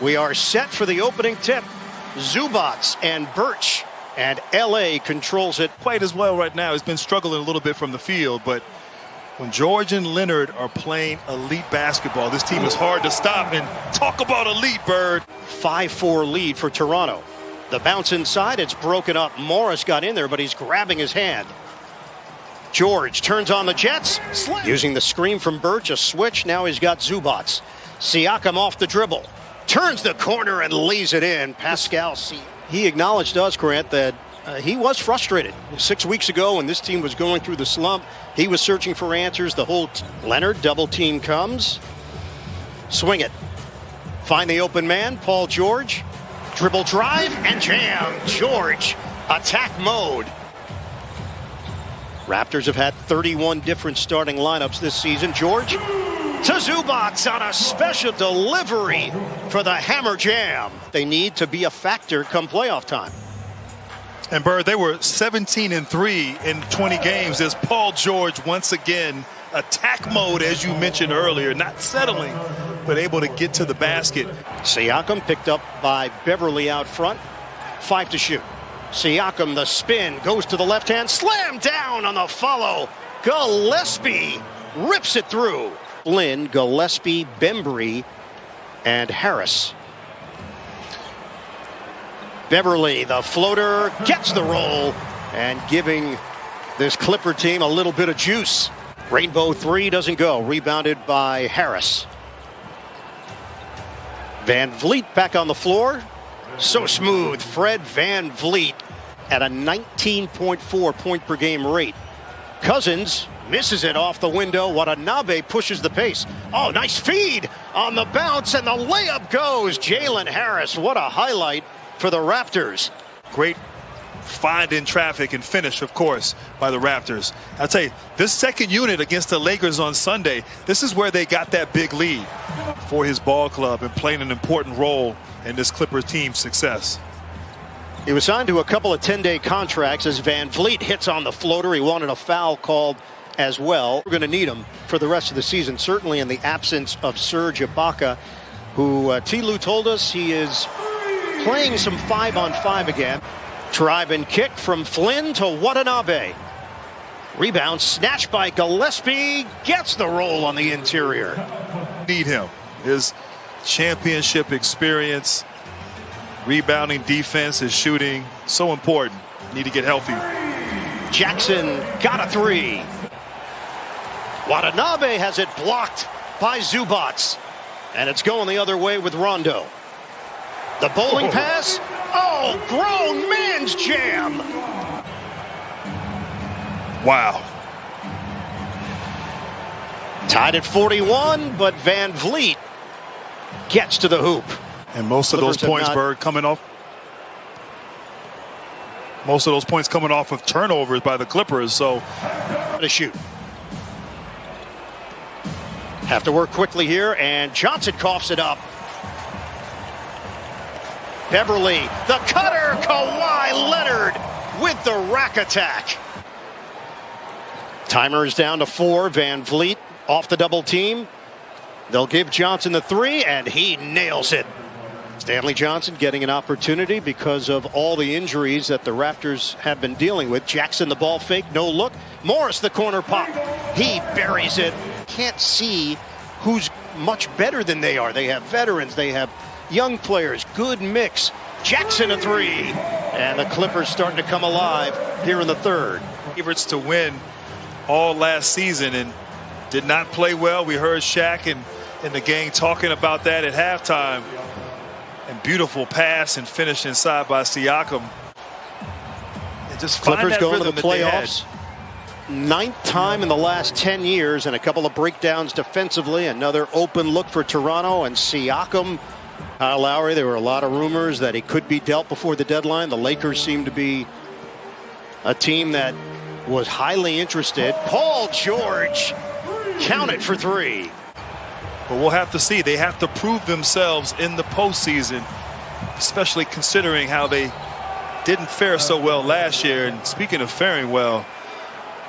We are set for the opening tip. Zubats and Birch, and LA controls it. Played as well right now. He's been struggling a little bit from the field, but when George and Leonard are playing elite basketball, this team is hard to stop. And talk about elite, Bird. 5-4 lead for Toronto. The bounce inside, it's broken up. Morris got in there, but he's grabbing his hand. George turns on the Jets, using the screen from Birch, a switch. Now he's got Zubats. Siakam off the dribble, turns the corner and lays it in. Pascal, he acknowledged to us, Grant, that he was frustrated 6 weeks ago when this team was going through the slump. He was searching for answers. The whole Leonard double team comes. Swing it. Find the open man, Paul George. Dribble drive and jam. George, attack mode. Raptors have had 31 different starting lineups this season. George to Zubats on a special delivery for the hammer jam. They need to be a factor come playoff time. And Bird, they were 17-3 in 20 games as Paul George once again attack mode, as you mentioned earlier, not settling, but able to get to the basket. Siakam picked up by Beverly out front. 5 to shoot. Siakam, the spin, goes to the left hand, slam down on the follow. Gillespie rips it through. Lynn, Gillespie, Bembry, and Harris. Beverly, the floater, gets the roll, and giving this Clipper team a little bit of juice. Rainbow three doesn't go. Rebounded by Harris. Van Vliet back on the floor. So smooth. Fred Van Vliet at a 19.4 point per game rate. Cousins misses it off the window. Watanabe pushes the pace. Oh, nice feed on the bounce, and the layup goes. Jalen Harris, what a highlight for the Raptors. Great find in traffic and finish, of course, by the Raptors. I'll tell you, this second unit against the Lakers on Sunday, this is where they got that big lead for his ball club and playing an important role in this Clippers team's success. He was signed to a couple of 10-day contracts as Van Vliet hits on the floater. He wanted a foul called as well. We're going to need him for the rest of the season, certainly in the absence of Serge Ibaka, who T. Lou told us he is playing some 5-on-5 again. Drive and kick from Flynn to Watanabe. Rebound snatched by Gillespie. Gets the roll on the interior. Need him. His championship experience, rebounding, defense, his shooting, so important. Need to get healthy. Jackson got a three. Watanabe has it blocked by Zubats. And it's going the other way with Rondo. The bowling pass. Oh, grown man's jam. Wow. Tied at 41, but Van Vliet gets to the hoop. And most of those points, Bird, coming off. Most of those points coming off of turnovers by the Clippers. So to shoot. Have to work quickly here, and Johnson coughs it up. Beverly, the cutter, Kawhi Leonard with the rack attack. Timer is down to 4. Van Vliet off the double team. They'll give Johnson the three, and he nails it. Stanley Johnson getting an opportunity because of all the injuries that the Raptors have been dealing with. Jackson, the ball fake, no look. Morris, the corner pop. He buries it. Can't see who's much better than they are. They have veterans. They have young players. Good mix. Jackson a three. And the Clippers starting to come alive here in the third. Favorites to win all last season and did not play well. We heard Shaq and the gang talking about that at halftime. And beautiful pass and finish inside by Siakam. And just Clippers going to the playoffs. 9th time in the last 10 years, and a couple of breakdowns defensively. Another open look for Toronto, and Siakam. Kyle Lowry, there were a lot of rumors that he could be dealt before the deadline. The Lakers seem to be a team that was highly interested. Paul George counted for three. But we'll have to see. They have to prove themselves in the postseason, especially considering how they didn't fare so well last year. And speaking of faring well,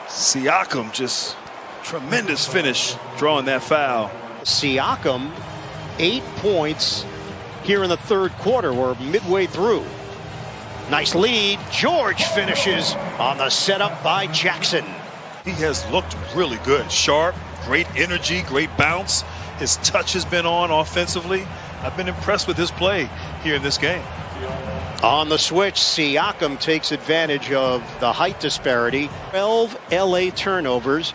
Siakam, just tremendous finish drawing that foul. Siakam, 8 points here in the third quarter. We're midway through. Nice lead. George finishes on the setup by Jackson. He has looked really good. Sharp, great energy, great bounce. His touch has been on offensively. I've been impressed with his play here in this game. On the switch, Siakam takes advantage of the height disparity. 12 LA turnovers.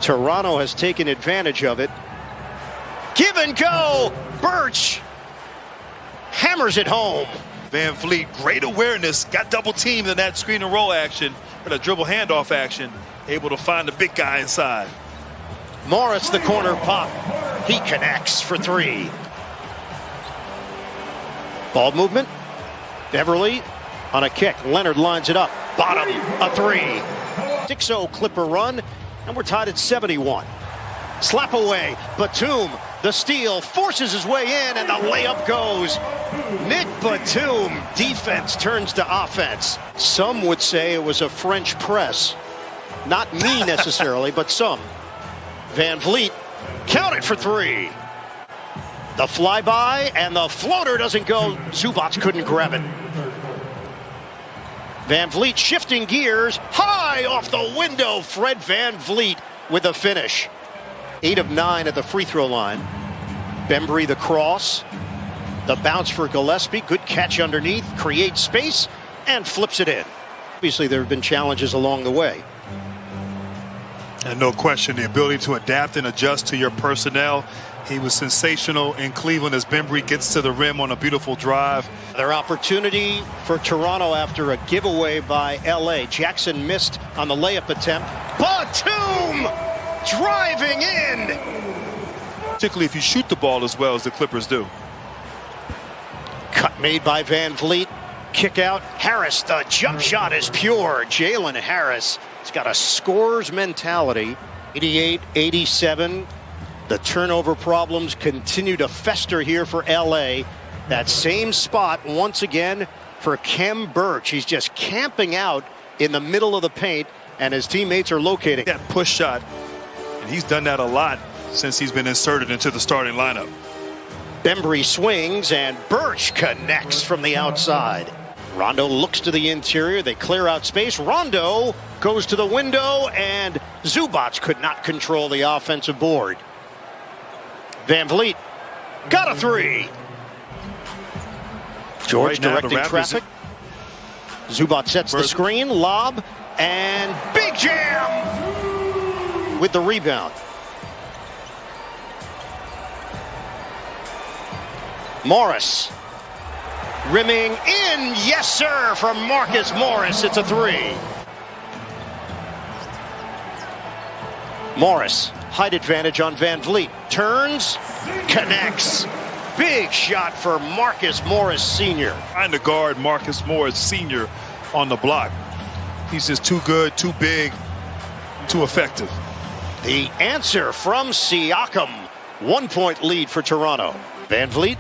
Toronto has taken advantage of it. Give and go. Birch hammers it home. Van Vliet, great awareness, got double teamed in that screen and roll action, but a dribble handoff action, able to find the big guy inside. Morris, the corner pop. He connects for three. Ball movement. Beverly on a kick. Leonard lines it up. Bottom, a three. 6-0 Clipper run, and we're tied at 71. Slap away. Batum, the steal, forces his way in, and the layup goes. Nick Batum, defense turns to offense. Some would say it was a French press. Not me necessarily, but some. Van Vliet, count it for three. The flyby, and the floater doesn't go. Zubac couldn't grab it. Van Vliet shifting gears, high off the window. Fred Van Vliet with the finish. 8 of 9 at the free throw line. Bembry the cross. The bounce for Gillespie. Good catch underneath. Creates space and flips it in. Obviously, there have been challenges along the way. And no question, the ability to adapt and adjust to your personnel. He was sensational in Cleveland as Bembry gets to the rim on a beautiful drive. Their opportunity for Toronto after a giveaway by LA. Jackson missed on the layup attempt. Batum driving in. Particularly if you shoot the ball as well as the Clippers do. Cut made by Van Vliet. Kick out. Harris, the jump shot is pure. Jalen Harris has got a scorer's mentality. 88-87. The turnover problems continue to fester here for LA. That same spot once again for Kem Birch. He's just camping out in the middle of the paint, and his teammates are locating. That push shot, and he's done that a lot since he's been inserted into the starting lineup. Bembry swings, and Birch connects from the outside. Rondo looks to the interior. They clear out space. Rondo goes to the window, and Zubac could not control the offensive board. Van Vliet got a three. George right now, directing traffic. Zubac sets the screen, lob, and big jam with the rebound. Morris rimming in, yes sir, from Marcus Morris. It's a three. Morris, height advantage on Van Vliet. Turns, connects. Big shot for Marcus Morris Sr. Trying to guard Marcus Morris Sr. on the block. He's just too good, too big, too effective. The answer from Siakam. 1 point lead for Toronto. Van Vliet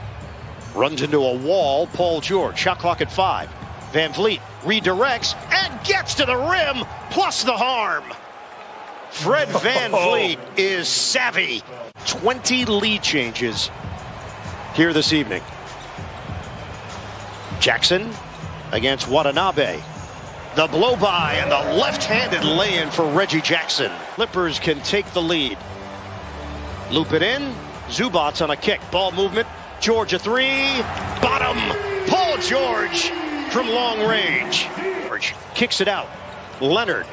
runs into a wall. Paul George, shot clock at 5. Van Vliet redirects and gets to the rim, plus the harm. Fred Van Vliet is savvy. 20 lead changes here this evening. Jackson against Watanabe. The blow-by and the left-handed lay-in for Reggie Jackson. Clippers can take the lead. Loop it in. Zubac on a kick. Ball movement. George a three. Bottom. Paul George from long range. George kicks it out. Leonard.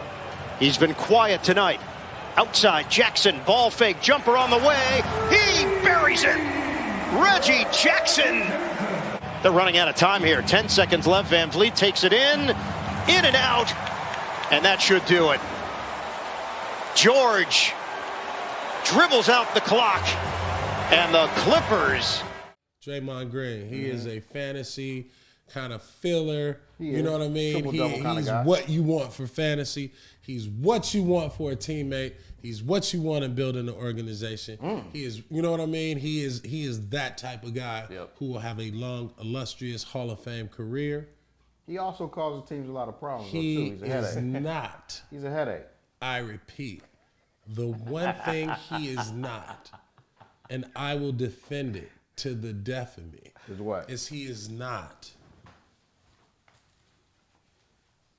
He's been quiet tonight. Outside Jackson. Ball fake. Jumper on the way. He buries it. Reggie Jackson. They're running out of time here. 10 seconds left. Van Vliet takes it in and out. And that should do it. George dribbles out the clock. And the Clippers. Draymond Green, he is a fantasy kind of filler. You know what I mean? He's what you want for fantasy. He's what you want for a teammate. He's what you want to build in the organization. He is, you know what I mean? He is that type of guy who will have a long, illustrious Hall of Fame career. He also causes teams a lot of problems. He He's a headache. is not. He's a headache. I repeat, the one thing he is not, and I will defend it to the death of me, Is what? is he is not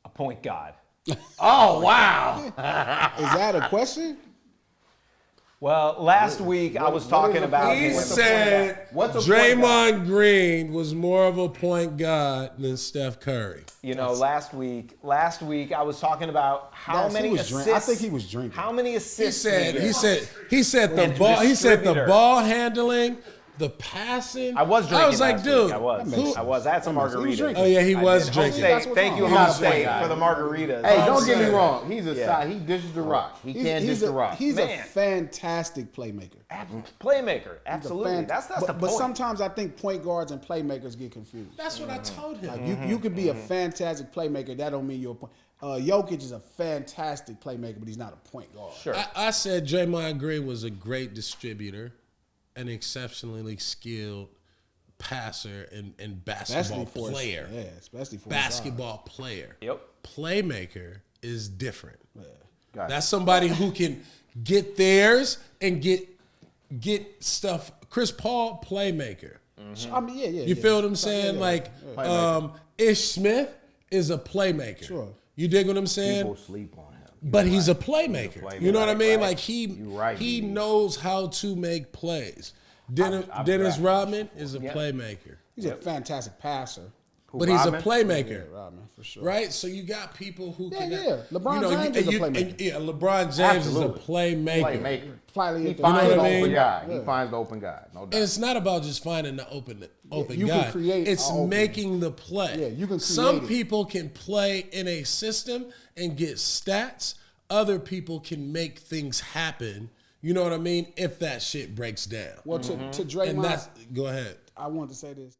A point guard. Oh, wow. Is that a question? Well, last week I was talking about he him. said What's a point guard? Draymond Green was more of a point guard than Steph Curry. You know, last week I was talking about how Yes, he many was assists. drink- I think he was drinking. How many He assists? said did he he said get? he said the And ball he said the distributor. ball handling, the passing. I was drinking. I was like, last dude, week. I was. who- I was. I had some He was margaritas. drinking. Oh yeah, he was Home drinking. State. That's what's Thank you, wrong. Home He's not a State, point for the guard. margaritas. Hey, don't get me saying. wrong. He's a Yeah. side. He dishes the rock. He can't dish the rock. He's Man. a fantastic playmaker. Playmaker, He's a absolutely. fan- That's but, the point. But sometimes I think point guards and playmakers get confused. That's what I told him. Like you could be a fantastic playmaker. That don't mean you're a point. Jokic is a fantastic playmaker, but he's not a point guard. Sure. I said Draymond Green was a great distributor, an exceptionally skilled passer and basketball player. Especially for Basketball player. Yep. Playmaker is different. Gotcha. That's somebody who can get theirs and get stuff. Chris Paul, playmaker. I mean, yeah. You feel what I'm saying? Like, Ish Smith is a playmaker. Sure. You dig what I'm saying? People sleep on him. But he's a playmaker. You know what I mean? Like he right, he dude. knows how to make plays. Dennis Rodman is a playmaker, He's a fantastic passer. but he's a Rodman? playmaker, Rodman, for sure. right? So you got people who can. Yeah. LeBron James is a playmaker. Yeah, LeBron James Absolutely. is a playmaker. Playmaker. Slightly He at the- finds You know the what I open mean? guy. He finds the open guy. No And doubt. it's not about just finding the open you guy. can create It's a open. making the play. Yeah, you can Some create it. people can play in a system and get stats. Other people can make things happen. You know what I mean? If that shit breaks down. Well, to And Draymond, that's go ahead. I wanted to say this.